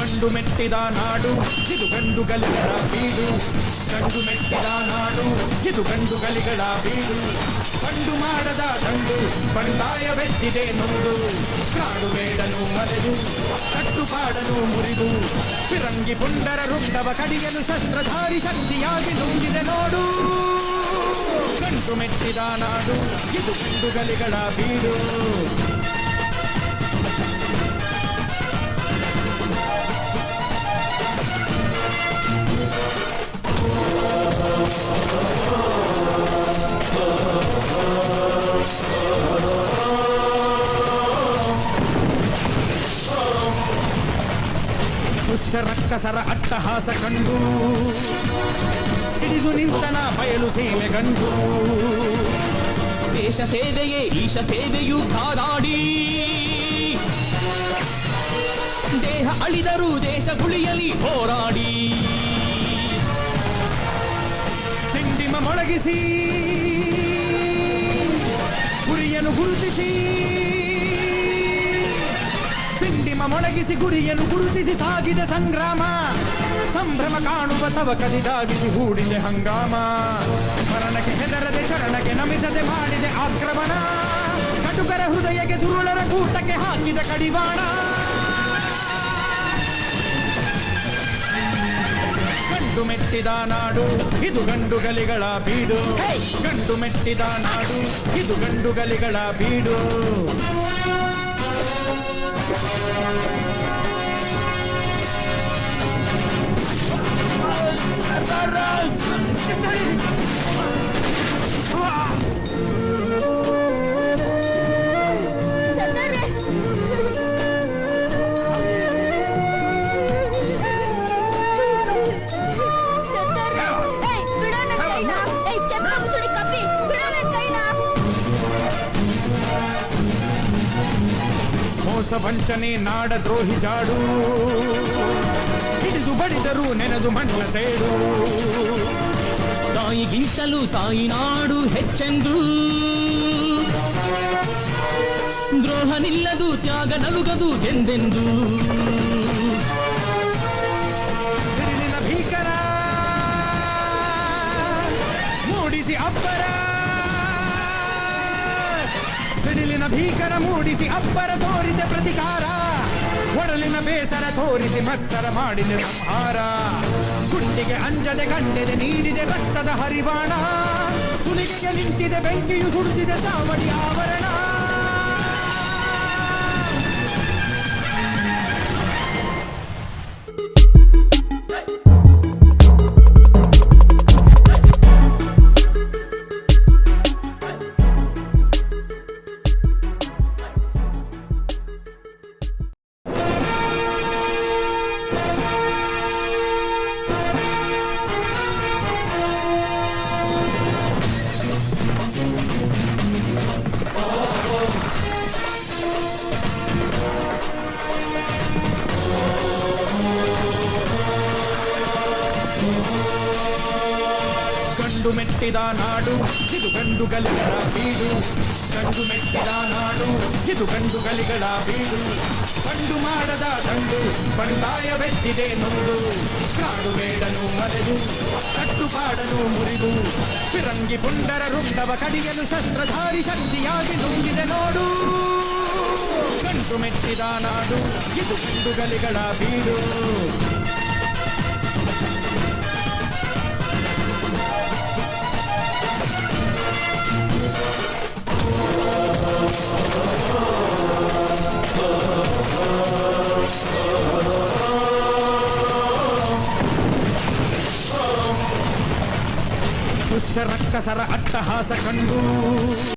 ಗಂಡು ಮೆಟ್ಟಿದ ನಾಡು ಇದು ಗಂಡುಗಲಿಗಳ ಬೀಡು. ಗಂಡು ಮೆಟ್ಟಿದ ನಾಡು ಇದು ಗಂಡುಗಲಿಗಳ ಬೀಡು. ಗಂಡು ಮಾಡದ ಗಂಡು ಬಂಡಾಯವೆದ್ದಿದೆ ನೋಡು. ಕಾಡು ಬೇಡನು ಮರೆದು ಕಟ್ಟುಪಾಡನು ಮುರಿದು ಫಿರಂಗಿ ಪುಂಡರ ರುಂಡವ ಕಡಿಯಲು ಶಸ್ತ್ರಧಾರಿ ಶಕ್ತಿಯಾಗಿ ನುಂಗಿದೆ ನೋಡು. ಗಂಡು ಮೆಟ್ಟಿದ ನಾಡು ಇದು ಗಂಡುಗಲಿಗಳ ಬೀಡು. ದುಷ್ಟ ರಕ್ಕಸರ ಅಟ್ಟಹಾಸ ಕಂಡು ಸಿಡಿದು ನಿಂತನ ಬಯಲು ಸೀಮೆ ಗಂಡು. ದೇಶ ಸೇವೆಯೇ ಈಶ ಸೇವೆಯು ಕಾದಾಡಿ ದೇಹ ಅಳಿದರೂ ದೇಶ ಉಳಿಯಲಿ ಹೋರಾಡಿ. ತಿಂಡಿಮ ಮೊಳಗಿಸಿ ಗುರಿಯನ್ನು ಗುರುತಿಸಿ ತಿಂಡಿಮ ಮೊಳಗಿಸಿ ಗುರಿಯನ್ನು ಗುರುತಿಸಿ ಸಾಗಿದೆ ಸಂಗ್ರಾಮ. ಸಂಭ್ರಮ ಕಾಣುವ ತವಕದಿದಾಗಿಸಿ ಹೂಡಿದೆ ಹಂಗಾಮ. ಮರಣಕ್ಕೆ ಹೆದರದೆ ಚರಣಕ್ಕೆ ನಮಿಸದೆ ಮಾಡಿದೆ ಆಕ್ರಮಣ. ಕಟುಕರ ಹೃದಯಕ್ಕೆ ದುರುಳರ ಕೂಟಕ್ಕೆ ಹಾಕಿದ ಕಡಿವಾಣ. ಗಂಡು ಮೆಟ್ಟಿದ ನಾಡು ಇದು ಗಂಡುಗಲಿಗಳ ಬೀಡು. ಗಂಡು ಮೆಟ್ಟಿದ ನಾಡು ಇದು ಗಂಡುಗಲಿಗಳ ಬೀಡು. ಮೋಸ ವಂಚನೆ ನಾಡ ದ್ರೋಹಿ ಜಾಡು ಹಿಡಿದು ಬಡಿದರು ನೆನೆದು ಮಣ್ಣ ಸೇಡು. ತಾಯಿಗಿಂತಲೂ ತಾಯಿ ನಾಡು ಹೆಚ್ಚೆಂದು ದ್ರೋಹ ನಿಲ್ಲದು ತ್ಯಾಗ ನಲುಗದು ಎಂದೆಂದು. ಸಿಡಿಲಿನ ಭೀಕರ ಮೂಡಿಸಿ ಅಬ್ಬರ. ಸಿಡಿಲಿನ ಭೀಕರ ಮೂಡಿಸಿ ಅಬ್ಬರ ತೋರಿದೆ ಪ್ರತಿಕಾರ. ಒಡಲಿನ ಬೇಸರ ತೋರಿಸಿ ಮತ್ಸರ ಮಾಡಿದೆ ಸಂಹಾರ. ಗುಂಡಿಗೆ ಅಂಜದೆ ಗಂಡೆದೆ ನೀಡಿದೆ ರಕ್ತದ ಹರಿವಾಣ. ಸುಲಿಗೆಗೆ ನಿಂತಿದೆ ಬೆಂಕಿಯು ಸುಡುತ್ತಿದೆ ಚಾವಡಿ ಆವರಣ. ಗಂಡು ಮೆಟ್ಟಿದ ನಾಡು ಇದು ಗಂಡುಗಲಿಗಳ ಬೀಡು. ಗಂಡು ಮೆಟ್ಟಿದ ನಾಡು ಇದು ಗಂಡುಗಲಿಗಳ ಬೀಡು. ಗಂಡು ಮಾಡದ ಗಂಡು ಬಂಡಾಯವೆದ್ದಿದೆ ನೋಡು. ಕಾಡು ಬೇಡನು ಮರೆದು ಕಟ್ಟುಪಾಡನು ಮುರಿದು ಫಿರಂಗಿ ಪುಂಡರ ರುಂಡವ ಕಡಿಯಲು ಶಸ್ತ್ರಧಾರಿ ಶಕ್ತಿಯಾಗಿ ನುಂಗಿದೆ ನೋಡು. ಗಂಡು ಮೆಟ್ಟಿದ ನಾಡು ಇದು ಗಂಡುಗಲಿಗಳ ಬೀಡು. ದುಷ್ಟ ರಕ್ಕಸರ ಅಟ್ಟಹಾಸ ಕಂಡು